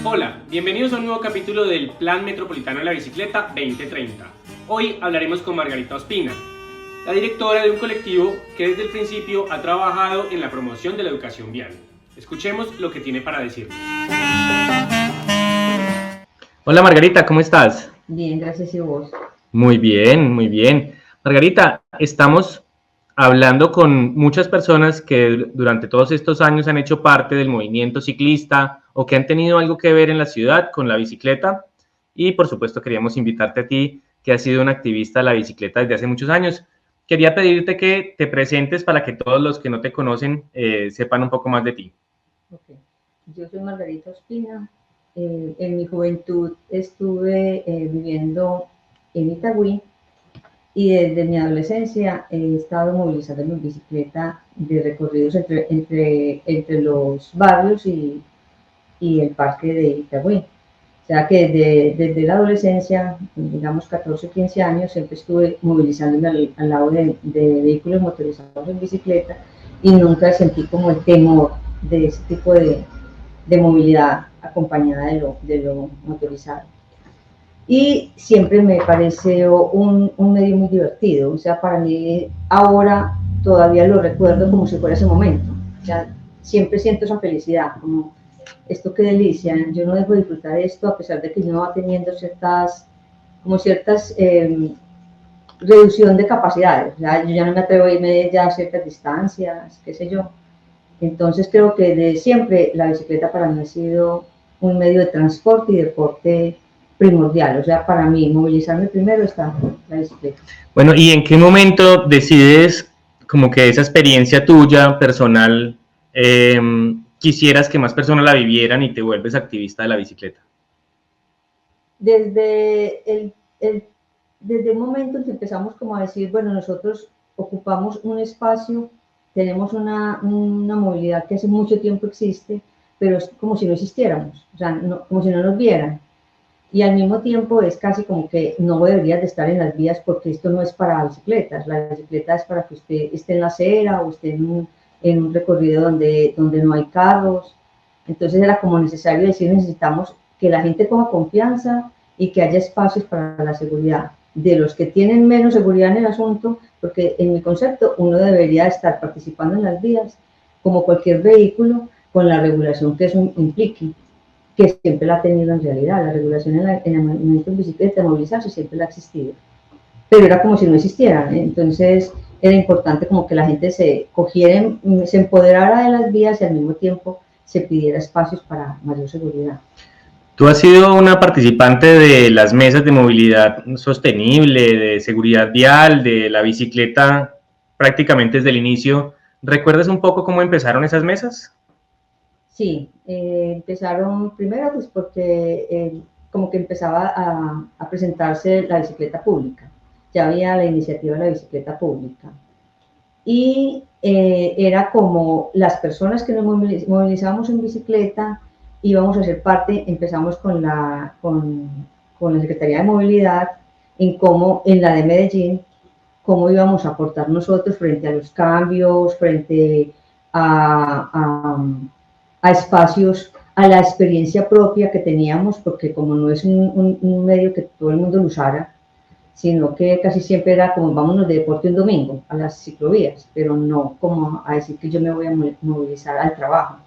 Hola, bienvenidos a un nuevo capítulo del Plan Metropolitano de la Bicicleta 2030. Hoy hablaremos con Margarita Ospina, la directora de un colectivo que desde el principio ha trabajado en la promoción de la educación vial. Escuchemos lo que tiene para decirnos. Hola Margarita, ¿cómo estás? Bien, gracias, ¿y vos? Muy bien, muy bien. Margarita, estamos hablando con muchas personas que durante todos estos años han hecho parte del movimiento ciclista o que han tenido algo que ver en la ciudad con la bicicleta. Y por supuesto queríamos invitarte a ti, que has sido un activista de la bicicleta desde hace muchos años. Quería pedirte que te presentes para que todos los que no te conocen sepan un poco más de ti. Okay. Yo soy Margarita Ospina. En mi juventud estuve viviendo en Itagüí y desde mi adolescencia he estado movilizando mi bicicleta de recorridos entre los barrios y el parque de Itagüí. O sea que desde la adolescencia, digamos 14 o 15 años, siempre estuve movilizándome al lado de vehículos motorizados en bicicleta y nunca sentí como el temor de ese tipo de movilidad acompañada de lo motorizado. Y siempre me pareció un medio muy divertido, o sea, para mí ahora todavía lo recuerdo como si fuera ese momento, o sea, siempre siento esa felicidad, como esto qué delicia, yo no dejo de disfrutar esto a pesar de que yo va teniendo ciertas reducción de capacidades, o sea, yo ya no me atrevo a irme ya a ciertas distancias, qué sé yo. Entonces creo que de siempre la bicicleta para mí ha sido un medio de transporte y deporte primordial, o sea, para mí movilizarme primero está la bicicleta. Bueno, ¿y en qué momento decides como que esa experiencia tuya personal quisieras que más personas la vivieran y te vuelves activista de la bicicleta? Desde un momento en que empezamos como a decir, bueno, nosotros ocupamos un espacio, tenemos una movilidad que hace mucho tiempo existe, pero es como si no existiéramos, o sea, no, como si no nos vieran. Y al mismo tiempo es casi como que no deberías de estar en las vías porque esto no es para bicicletas, la bicicleta es para que usted esté en la acera o esté en un recorrido donde no hay carros. Entonces era como necesario decir, necesitamos que la gente coja confianza y que haya espacios para la seguridad de los que tienen menos seguridad en el asunto, porque en mi concepto uno debería estar participando en las vías como cualquier vehículo con la regulación que eso implique, que siempre la ha tenido en realidad, la regulación en el movimiento en bicicleta, movilizarse, siempre la ha existido, pero era como si no existiera, ¿eh? Entonces era importante como que la gente se cogiera, se empoderara de las vías y al mismo tiempo se pidiera espacios para mayor seguridad. Tú has sido una participante de las mesas de movilidad sostenible, de seguridad vial, de la bicicleta prácticamente desde el inicio. ¿Recuerdas un poco cómo empezaron esas mesas? Sí, empezaron primero pues porque como que empezaba a presentarse la bicicleta pública, ya había la iniciativa de la bicicleta pública y era como las personas que nos movilizamos en bicicleta íbamos a ser parte, empezamos con la Secretaría de Movilidad en cómo en la de Medellín cómo íbamos a aportar nosotros frente a los cambios, frente a, a espacios, a la experiencia propia que teníamos, porque como no es un medio que todo el mundo lo usara, sino que casi siempre era como vámonos de deporte un domingo a las ciclovías, pero no como a decir que yo me voy a movilizar al trabajo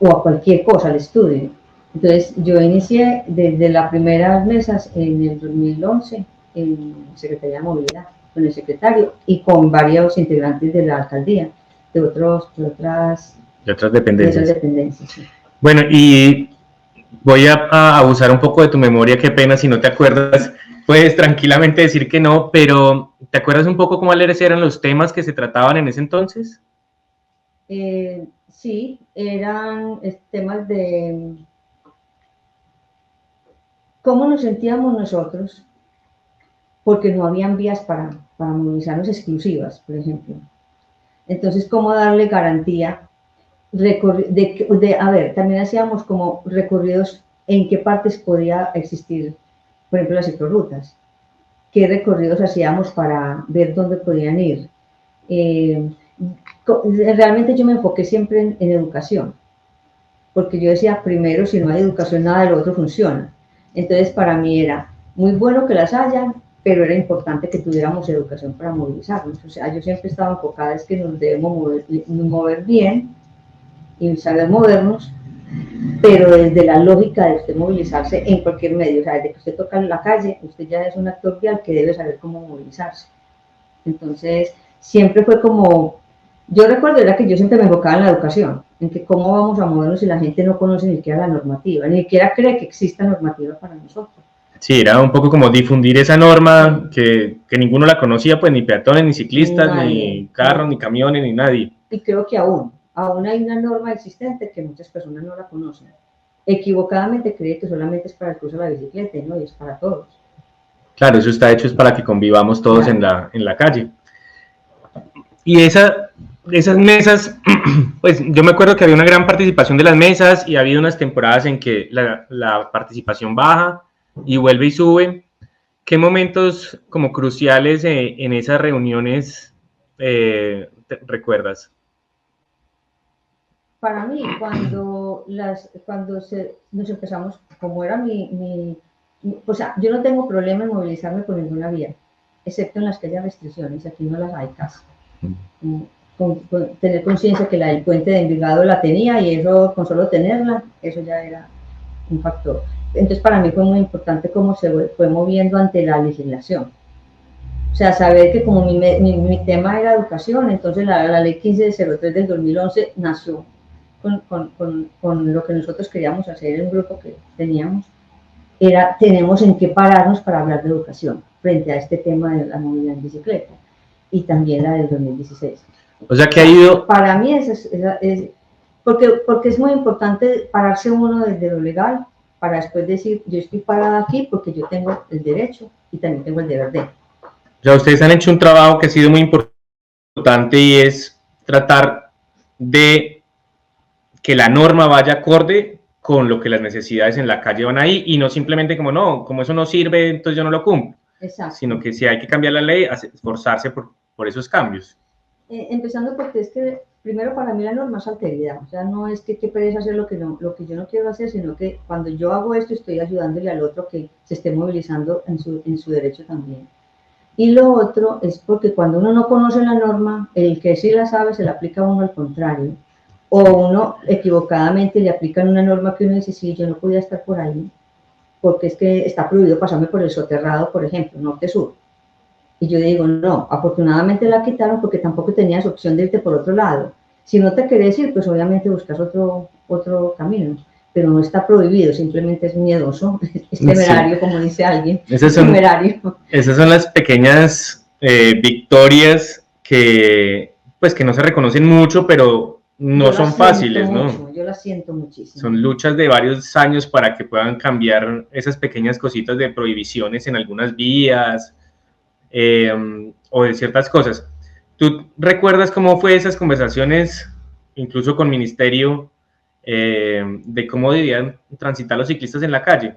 o a cualquier cosa, al estudio. Entonces yo inicié desde las primeras mesas en el 2011 en Secretaría de Movilidad, con el secretario y con varios integrantes de la alcaldía, de otras dependencias. Sí. Bueno, y voy a abusar un poco de tu memoria, qué pena si no te acuerdas. Puedes tranquilamente decir que no, pero ¿te acuerdas un poco cuáles eran los temas que se trataban en ese entonces? Sí, eran temas de cómo nos sentíamos nosotros, porque no habían vías para movilizarnos exclusivas, por ejemplo. Entonces, ¿cómo darle garantía? A ver, también hacíamos como recorridos en qué partes podía existir, por ejemplo, las ciclorrutas. ¿Qué recorridos hacíamos para ver dónde podían ir? Realmente yo me enfoqué siempre en educación. porque yo decía, primero, si no hay educación, nada de lo otro funciona. Entonces, para mí era muy bueno que las haya, pero era importante que tuviéramos educación para movilizarnos. O sea, yo siempre estaba enfocada es que nos debemos mover bien y saber movernos, pero desde la lógica de usted movilizarse en cualquier medio. O sea, desde que usted toca en la calle, usted ya es un actor vial que debe saber cómo movilizarse. Entonces, siempre fue como, yo recuerdo era que yo siempre me enfocaba en la educación, en que cómo vamos a movernos si la gente no conoce ni siquiera la normativa, ni siquiera cree que exista normativa para nosotros. Sí, era un poco como difundir esa norma que ninguno la conocía, pues ni peatones, ni ciclistas, ni carros, ni camiones, ni nadie. Y creo que aún hay una norma existente que muchas personas no la conocen. Equivocadamente cree que solamente es para el que usa la bicicleta, ¿no? Y es para todos. Claro, eso está hecho es para que convivamos todos en la calle. Y esas mesas, pues yo me acuerdo que había una gran participación de las mesas y ha habido unas temporadas en que la participación baja y vuelve y sube. ¿Qué momentos como cruciales en esas reuniones recuerdas? Para mí, cuando nos empezamos, como era o sea, yo no tengo problema en movilizarme por ninguna vía, excepto en las que haya restricciones, aquí no las hay casi. Tener conciencia que la del puente de Envigado la tenía y eso, con solo tenerla, eso ya era un factor. Entonces, para mí fue muy importante cómo se fue moviendo ante la legislación. O sea, saber que como mi tema era educación, entonces la ley 1503 del 2011 nació con lo que nosotros queríamos hacer en un grupo que teníamos, tenemos en qué pararnos para hablar de educación frente a este tema de la movilidad en bicicleta y también la del 2016. O sea, que ha ido... Para mí porque es muy importante pararse uno desde lo legal para después decir, yo estoy parada aquí porque yo tengo el derecho y también tengo el deber de. O sea, ustedes han hecho un trabajo que ha sido muy importante y es tratar de que la norma vaya acorde con lo que las necesidades en la calle van ahí y no simplemente como no, como eso no sirve, entonces yo no lo cumplo. Exacto. Sino que si hay que cambiar la ley, esforzarse por esos cambios. Empezando porque es que primero para mí la norma es alteridad, o sea, no es que qué pereza hacer lo que yo no quiero hacer, sino que cuando yo hago esto estoy ayudándole al otro que se esté movilizando en su derecho también. Y lo otro es porque cuando uno no conoce la norma, el que sí la sabe se la aplica a uno al contrario, o uno equivocadamente le aplican una norma que uno dice, sí, yo no podía estar por ahí, porque es que está prohibido pasarme por el soterrado, por ejemplo, norte-sur. Y yo digo, no, afortunadamente la quitaron porque tampoco tenías opción de irte por otro lado. Si no te querés ir, pues obviamente buscas otro camino, pero no está prohibido, simplemente es miedoso, es temerario, sí. Como dice alguien, es temerario. Esas son las pequeñas victorias que no se reconocen mucho, pero no son fáciles, ¿no? Yo las siento muchísimo. Son luchas de varios años para que puedan cambiar esas pequeñas cositas de prohibiciones en algunas vías, o de ciertas cosas. ¿Tú recuerdas cómo fue esas conversaciones, incluso con Ministerio, de cómo debían transitar los ciclistas en la calle?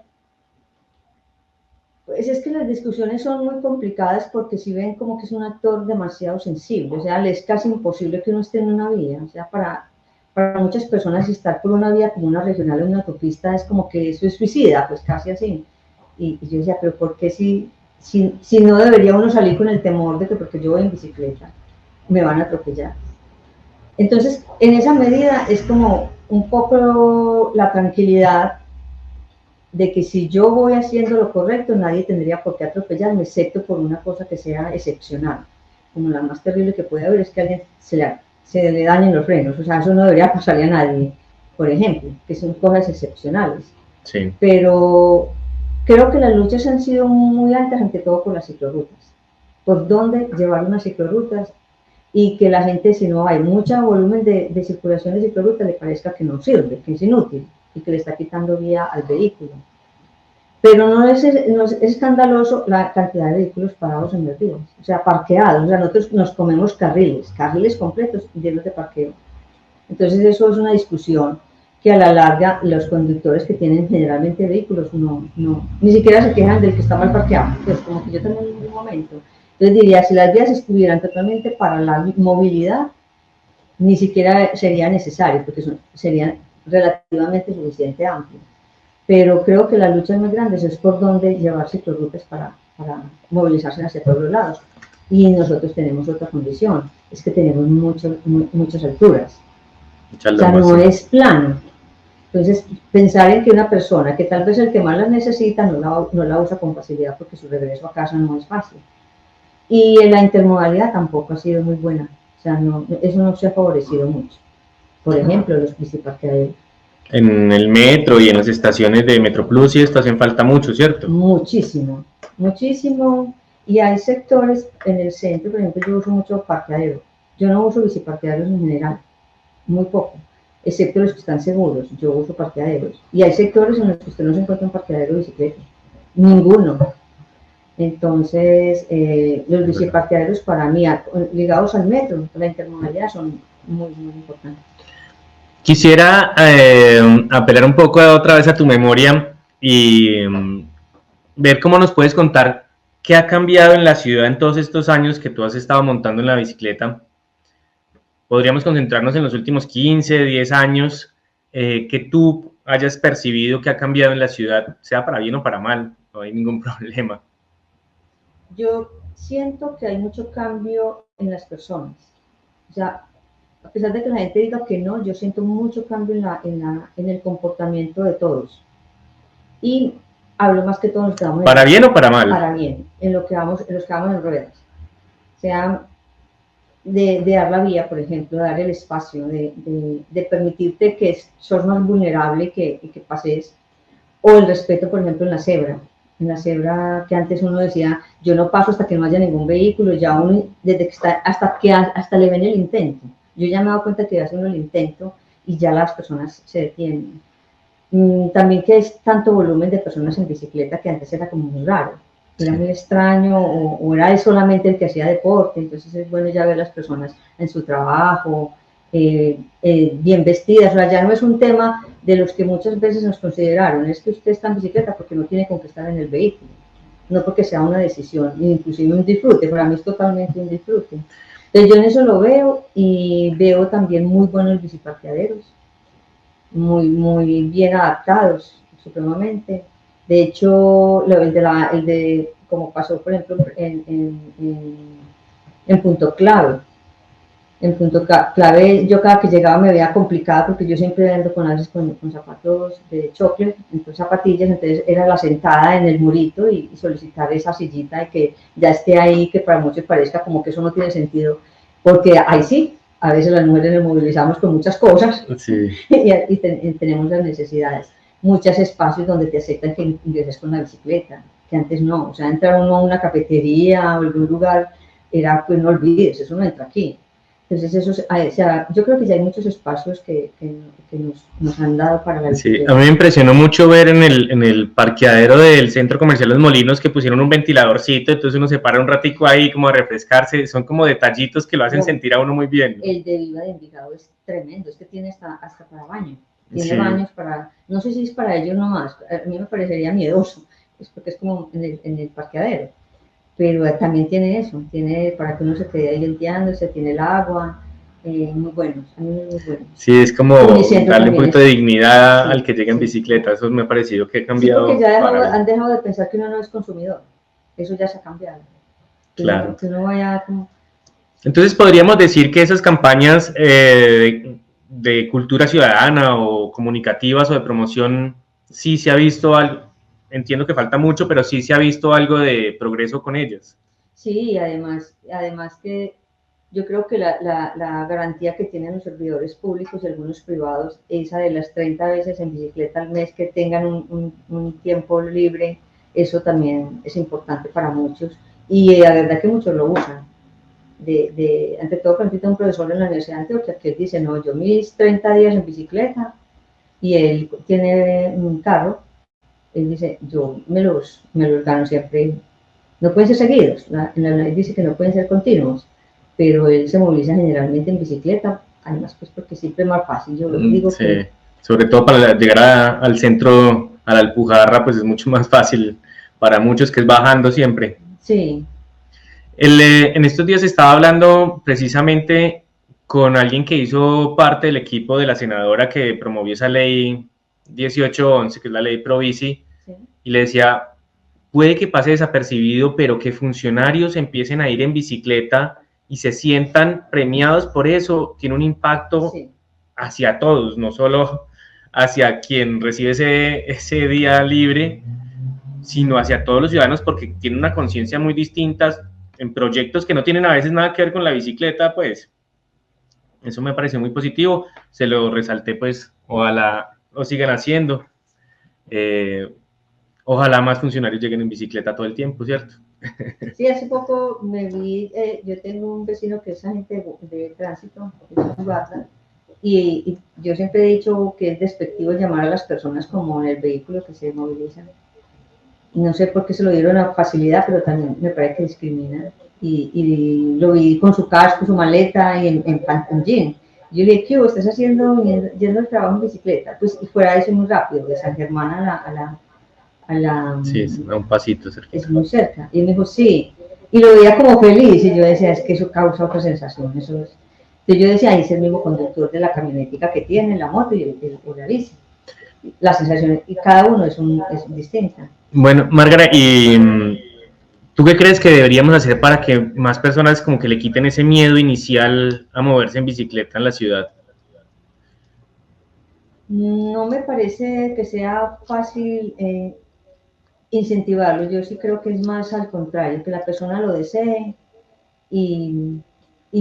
Pues es que las discusiones son muy complicadas porque si ven como que es un actor demasiado sensible, o sea, le es casi imposible que uno esté en una vía, o sea, para muchas personas estar por una vía como una regional o una autopista es como que eso es suicida, pues casi así. Y yo decía, pero ¿por qué si no debería uno salir con el temor de que porque yo voy en bicicleta me van a atropellar? Entonces, en esa medida es como un poco la tranquilidad de que si yo voy haciendo lo correcto, nadie tendría por qué atropellarme, excepto por una cosa que sea excepcional. Como la más terrible que puede haber es que a alguien se le dañen los frenos, o sea, eso no debería pasarle a nadie, por ejemplo, que son cosas excepcionales. Sí. Pero creo que las luchas han sido muy altas, ante todo por las ciclorrutas. Por dónde llevar unas ciclorrutas y que la gente, si no hay mucho volumen de circulación de ciclorrutas, le parezca que no sirve, que es inútil y que le está quitando vía al vehículo. Pero no es escandaloso la cantidad de vehículos parados en las vías, o sea, parqueados. O sea, nosotros nos comemos carriles completos llenos de parqueo. Entonces eso es una discusión que a la larga los conductores que tienen generalmente vehículos ni siquiera se quejan del que está mal parqueado, pues como que yo también en un momento. Entonces diría, si las vías estuvieran totalmente para la movilidad, ni siquiera sería necesario, porque relativamente suficiente amplio. Pero creo que la lucha es muy grande, es por dónde llevar ciclorrutas para movilizarse hacia todos los lados. Y nosotros tenemos otra condición, es que tenemos muchas alturas. O sea, no es plano. Entonces, pensar en que una persona que tal vez el que más la necesita no la usa con facilidad porque su regreso a casa no es fácil. Y en la intermodalidad tampoco ha sido muy buena. O sea, eso no se ha favorecido mucho. Por ejemplo, los biciparqueaderos. En el metro y en las estaciones de Metroplus y esto hacen falta mucho, ¿cierto? Muchísimo, muchísimo. Y hay sectores en el centro, por ejemplo, yo uso mucho parqueadero. Yo no uso biciparqueaderos en general, muy poco, excepto los que están seguros. Yo uso parqueaderos. Y hay sectores en los que usted no se encuentra un parqueadero de bicicleta. Ninguno. Entonces, los biciparqueaderos para mí, ligados al metro, la intermodalidad, son muy importantes. Quisiera apelar un poco otra vez a tu memoria y ver cómo nos puedes contar qué ha cambiado en la ciudad en todos estos años que tú has estado montando en la bicicleta. Podríamos concentrarnos en los últimos 15, 10 años que tú hayas percibido que ha cambiado en la ciudad, sea para bien o para mal, no hay ningún problema. Yo siento que hay mucho cambio en las personas. O sea, a pesar de que la gente diga que no, yo siento mucho cambio en el comportamiento de todos. Y hablo más que todo en los que vamos ¿Para bien o para mal? Para bien, en los que vamos en ruedas. O sea, de dar la vía, por ejemplo, dar el espacio, de permitirte que sos más vulnerable y que pases. O el respeto, por ejemplo, en la cebra. En la cebra que antes uno decía, yo no paso hasta que no haya ningún vehículo, ya uno, desde que está, hasta le ven el intento. Yo ya me he dado cuenta que hace uno el intento y ya las personas se detienen. También que es tanto volumen de personas en bicicleta que antes era como muy raro, era muy extraño o era solamente el que hacía deporte, entonces es bueno ya ver las personas en su trabajo, bien vestidas, o sea, ya no es un tema de los que muchas veces nos consideraron, es que usted está en bicicleta porque no tiene con qué estar en el vehículo, no porque sea una decisión, inclusive un disfrute, para mí es totalmente un disfrute. Entonces yo en eso lo veo y veo también muy buenos biciparqueaderos, muy bien adaptados, supremamente. De hecho, como pasó, por ejemplo, en Punto Clave. En Punto Clave, yo cada que llegaba me veía complicada porque yo siempre ando con zapatos de chocolate, entonces zapatillas, entonces era la sentada en el murito y solicitar esa sillita y que ya esté ahí, que para muchos parezca como que eso no tiene sentido, porque ahí sí, a veces las mujeres nos movilizamos con muchas cosas sí. y tenemos las necesidades. Muchos espacios donde te aceptan que ingreses con la bicicleta, que antes no. O sea, entrar uno a una cafetería o algún lugar, era, pues no olvides, eso no entra aquí. Entonces, o sea, yo creo que ya hay muchos espacios que nos han dado para la bicicleta. Sí, a mí me impresionó mucho ver en el parqueadero del Centro Comercial Los Molinos que pusieron un ventiladorcito, entonces uno se para un ratico ahí como a refrescarse, son como detallitos que lo hacen sentir a uno muy bien, ¿no? El de Viva de Envigado es tremendo, es que tiene hasta para baño, tiene baños para, no sé si es para ellos nomás, a mí me parecería miedoso, es porque es como en el parqueadero, pero también tiene eso, tiene para que uno se quede ahí limpiándose, tiene el agua, muy buenos, a mí muy buenos. Sí, es como darle un poquito de dignidad al que llega en bicicleta, eso me ha parecido que ha cambiado. Sí, porque ya han dejado de pensar que uno no es consumidor, eso ya se ha cambiado. Claro. Que uno vaya como... Entonces podríamos decir que esas campañas de cultura ciudadana o comunicativas o de promoción, sí se ha visto algo. Entiendo que falta mucho, pero sí se ha visto algo de progreso con ellas. Sí, y además que yo creo que la garantía que tienen los servidores públicos y algunos privados, esa de las 30 veces en bicicleta al mes que tengan un tiempo libre, eso también es importante para muchos. Y la verdad que muchos lo usan. Ante todo, por ejemplo, un profesor en la Universidad de Antioquia que dice, no, yo mis 30 días en bicicleta y él tiene un carro, él dice, yo me los gano siempre, no pueden ser seguidos, en la ley dice que no pueden ser continuos, pero él se moviliza generalmente en bicicleta, además pues porque siempre es más fácil, yo digo sí. que... Sobre todo para llegar al centro, a la Alpujarra, pues es mucho más fácil para muchos que es bajando siempre. Sí. En estos días estaba hablando precisamente con alguien que hizo parte del equipo de la senadora que promovió esa ley 1811, que es la ley Provici, sí. Y le decía, puede que pase desapercibido, pero que funcionarios empiecen a ir en bicicleta y se sientan premiados por eso, tiene un impacto sí. Hacia todos, no solo hacia quien recibe ese día libre, sino hacia todos los ciudadanos, porque tienen una conciencia muy distinta en proyectos que no tienen a veces nada que ver con la bicicleta, pues eso me pareció muy positivo, se lo resalté, pues ojalá lo sigan haciendo. Ojalá más funcionarios lleguen en bicicleta todo el tiempo, ¿cierto? Sí, hace poco me vi, yo tengo un vecino que es agente de tránsito, y yo siempre he dicho que es despectivo llamar a las personas como en el vehículo que se movilizan. No sé por qué se lo dieron a facilidad, pero también me parece que discriminan. Y lo vi con su casco, su maleta y en jean. Yo le dije, ¿qué estás haciendo yendo al trabajo en bicicleta? Pues y fuera de eso muy rápido, de San Germán a la sí, es a un pasito cerca. Es muy cerca. Y me dijo, sí. Y lo veía como feliz. Y yo decía, es que eso causa otra sensación. Eso es. Entonces yo decía, ahí es el mismo conductor de la camionetica que tiene, la moto y la bici. La sensación, y cada uno es distinta. Bueno, Margarita, ¿y tú qué crees que deberíamos hacer para que más personas como que le quiten ese miedo inicial a moverse en bicicleta en la ciudad? No me parece que sea fácil incentivarlo. Yo sí creo que es más al contrario, que la persona lo desee y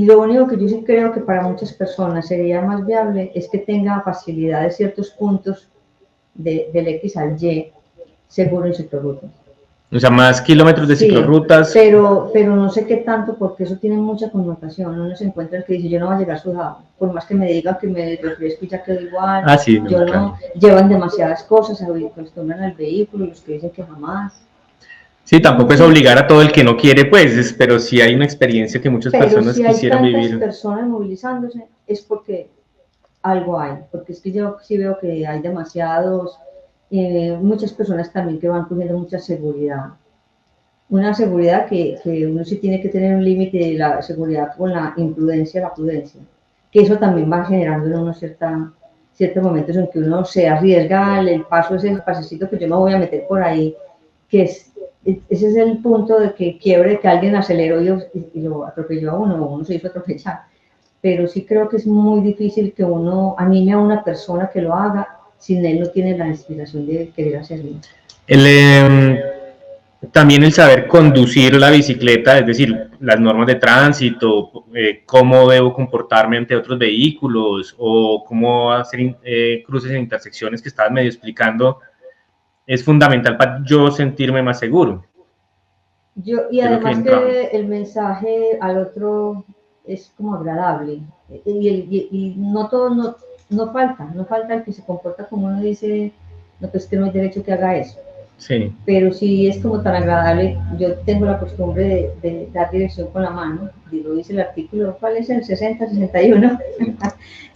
lo único que yo sí creo que para muchas personas sería más viable es que tenga facilidad de ciertos puntos del X al Y seguro en ciclorrutas. O sea, más kilómetros de ciclorrutas. Pero no sé qué tanto, porque eso tiene mucha connotación. Uno se encuentra el que dice, yo no voy a llegar sudado, por más que me digan que me refresco y ya quedo igual. Ah, sí, yo no, claro. Llevan demasiadas cosas, se acostumbran al vehículo, los que dicen que jamás. Sí, tampoco es obligar a todo el que no quiere, pues, pero sí hay una experiencia que muchas personas quisieran vivir. Pero si hay tantas personas movilizándose, es porque algo hay, porque es que yo sí veo que hay demasiados, muchas personas también que van cogiendo mucha seguridad. Una seguridad que uno sí tiene que tener un límite de la seguridad con la imprudencia, la prudencia, que eso también va generando en uno ciertos momentos en que uno se arriesga, el paso es el pasecito que yo me voy a meter por ahí, que ese es el punto de que quiebre, que alguien aceleró y lo atropelló a uno se hizo atropellar. Pero sí creo que es muy difícil que uno anime a una persona que lo haga si él no tiene la inspiración de querer hacerlo. También el saber conducir la bicicleta, es decir, las normas de tránsito, cómo debo comportarme ante otros vehículos o cómo hacer cruces en intersecciones que estabas medio explicando, es fundamental para yo sentirme más seguro. Y además que el mensaje al otro es como agradable y no todo, no falta el que se comporta como uno dice, no, pues que no hay derecho que haga eso. Sí. Pero sí es como tan agradable. Yo tengo la costumbre de dar dirección con la mano, lo dice el artículo, ¿cuál es el 60-61?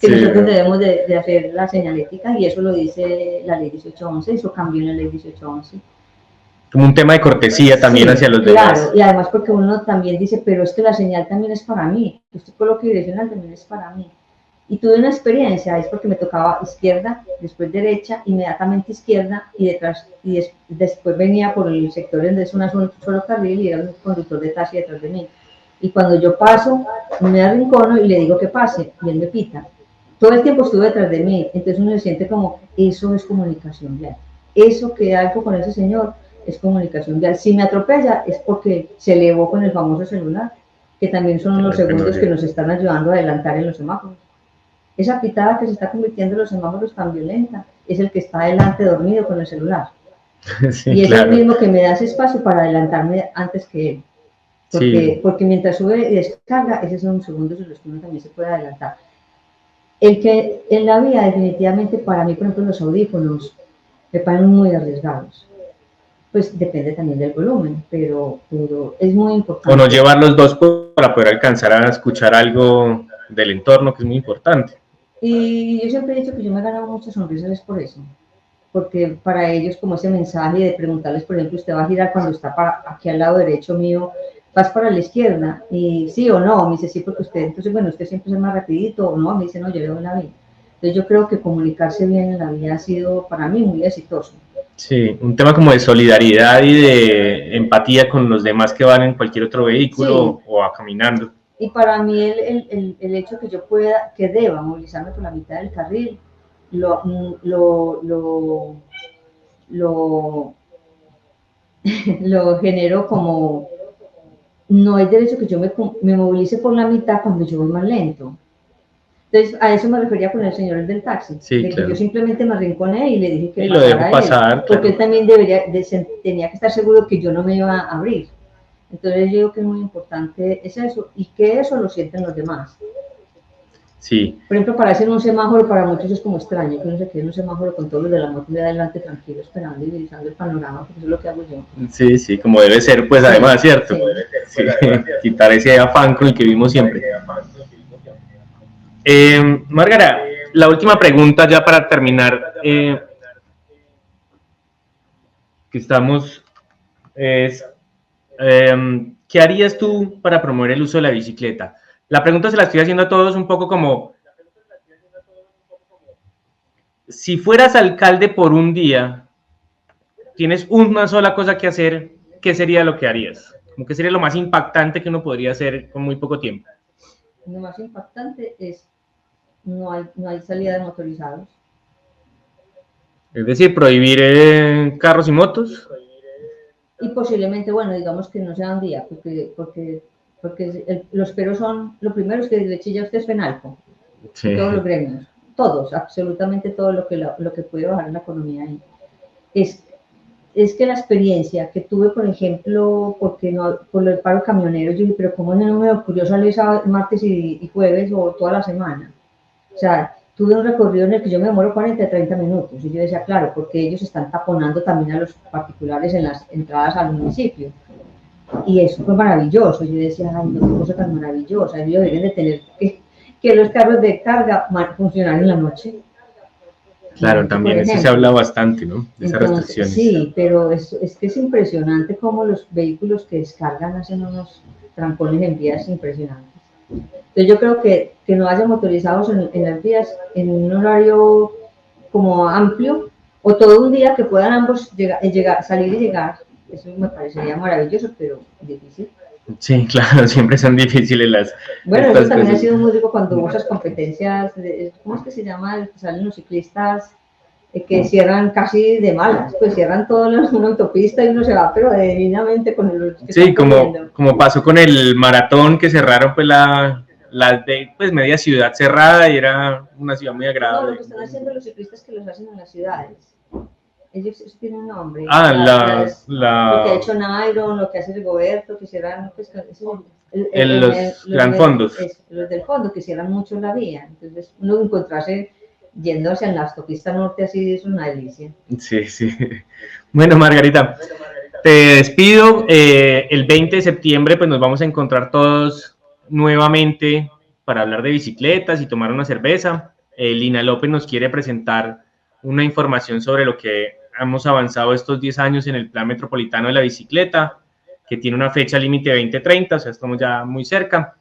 Que sí, nosotros debemos de hacer la señalética y eso lo dice la ley 1811, eso cambió en la ley 1811. Como un tema de cortesía también hacia los demás. Claro, y además porque uno también dice, pero es que la señal también es para mí, usted coloque direccional también es para mí. Y tuve una experiencia, es porque me tocaba izquierda, después derecha, inmediatamente izquierda y detrás, y después venía por el sector donde es un solo carril y era un conductor de taxi detrás de mí. Y cuando yo paso, me arrincono y le digo que pase, y él me pita. Todo el tiempo estuvo detrás de mí, entonces uno se siente como, eso es comunicación vial. Eso que algo con ese señor es comunicación vial. Si me atropella es porque se elevó con el famoso celular, que también son unos segundos que nos están ayudando a adelantar en los semáforos. Esa pitada que se está convirtiendo en los semáforos tan violenta es el que está adelante dormido con el celular. Sí, y es claro. El mismo que me da ese espacio para adelantarme antes que él. Porque mientras sube y descarga, esos son segundos en los que uno también se puede adelantar. El que en la vía, definitivamente, para mí, por ejemplo, los audífonos me parecen muy arriesgados. Pues depende también del volumen, pero es muy importante. O no llevar los dos para poder alcanzar a escuchar algo del entorno, que es muy importante. Y yo siempre he dicho que yo me he ganado muchas sonrisas por eso, porque para ellos como ese mensaje de preguntarles, por ejemplo, usted va a girar cuando está aquí al lado derecho mío, vas para la izquierda, y sí o no, me dice sí, porque usted, entonces bueno, usted siempre es más rapidito, o no, me dice no, yo le doy la vía. Entonces yo creo que comunicarse bien en la vida ha sido para mí muy exitoso. Sí, un tema como de solidaridad y de empatía con los demás que van en cualquier otro vehículo Sí, o a caminando. y para mí el hecho que yo pueda, que deba movilizarme por la mitad del carril, lo, lo, lo, lo, lo genero como, no es derecho que yo me movilice por la mitad cuando yo voy más lento. Entonces, a eso me refería con el señor del taxi, Sí, de que yo claro. simplemente me arrinconé y le dije que Y lo dejo pasara a él, pasar, porque claro. él también tenía que estar seguro que yo no me iba a abrir. Entonces, yo digo que es muy importante es eso, y que eso lo sienten los demás. Sí, Por ejemplo, para hacer un semáforo para muchos es como extraño, que uno se quede en un semáforo con todos los de la moto de adelante tranquilo, esperando y divisando el panorama, porque eso es lo que hago yo. sí, sí, como debe ser, pues Sí, además, ¿cierto? sí. Sí, quitar ese afán con el que vivimos siempre. Márgara, la última pregunta ya para terminar, que estamos, es, ¿qué harías tú para promover el uso de la bicicleta? La pregunta se la estoy haciendo a todos un poco como, si fueras alcalde por un día, tienes una sola cosa que hacer, ¿qué sería lo que harías? Como que sería lo más impactante que uno podría hacer con muy poco tiempo. Lo más impactante es no hay salida de motorizados. Es decir, prohibir carros y motos. Y posiblemente, bueno, digamos que no sea un día, porque los peros son, lo primero es que le chilla usted es FENALCO y todos los Sí, gremios, todos, absolutamente todo lo que puede bajar la economía ahí. Es, es que la experiencia que tuve, por ejemplo, porque no, por el paro camionero, yo dije, pero ¿cómo no me ocurrió salir martes y jueves o toda la semana? O sea, tuve un recorrido en el que yo me demoro 40 a 30 minutos. Y yo decía, claro, porque ellos están taponando también a los particulares en las entradas al municipio. Y eso fue maravilloso. Yo decía, ay, no, qué cosa tan maravillosa. Ellos deben de tener que los carros de carga funcionar en la noche. claro, Por también eso se habla ejemplo. bastante, ¿no? De esas Entonces, restricciones. sí, pero es que es impresionante cómo los vehículos que descargan hacen unos trancones en vías impresionantes. Entonces yo creo que no haya motorizados en las vías en un horario como amplio o todo un día que puedan ambos salir y llegar, eso me parecería maravilloso, pero difícil. Sí, claro, siempre son difíciles Bueno, eso estas también ha cosas. sido muy rico cuando muchas competencias, ¿cómo es que se llama? Salen los ciclistas que cierran casi de malas, pues cierran toda una autopista y uno se va, pero divinamente con los que Sí, están corriendo. como pasó con el maratón que cerraron pues de pues media ciudad cerrada y era una ciudad muy No, lo agradable. que están haciendo los ciclistas que los hacen en las ciudades. Ellos tienen un nombre. Ah, Lo que ha hecho Nairo, lo que hace Rigoberto, que cierran, pues, los gran fondos. los del fondo, que cierran mucho la vía. Entonces, uno encontrarse yendo hacia la autopista norte así es una delicia. Sí, sí. Bueno, Margarita, te despido. El 20 de septiembre pues nos vamos a encontrar todos nuevamente para hablar de bicicletas y tomar una cerveza. Lina López nos quiere presentar una información sobre lo que hemos avanzado estos 10 años en el Plan Metropolitano de la Bicicleta, que tiene una fecha límite 2030, o sea, estamos ya muy cerca,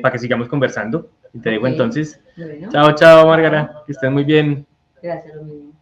para que sigamos conversando. Y te digo Ok, entonces, bueno, chao, chao, chao. Margarita, que estés muy bien. Gracias, lo mismo.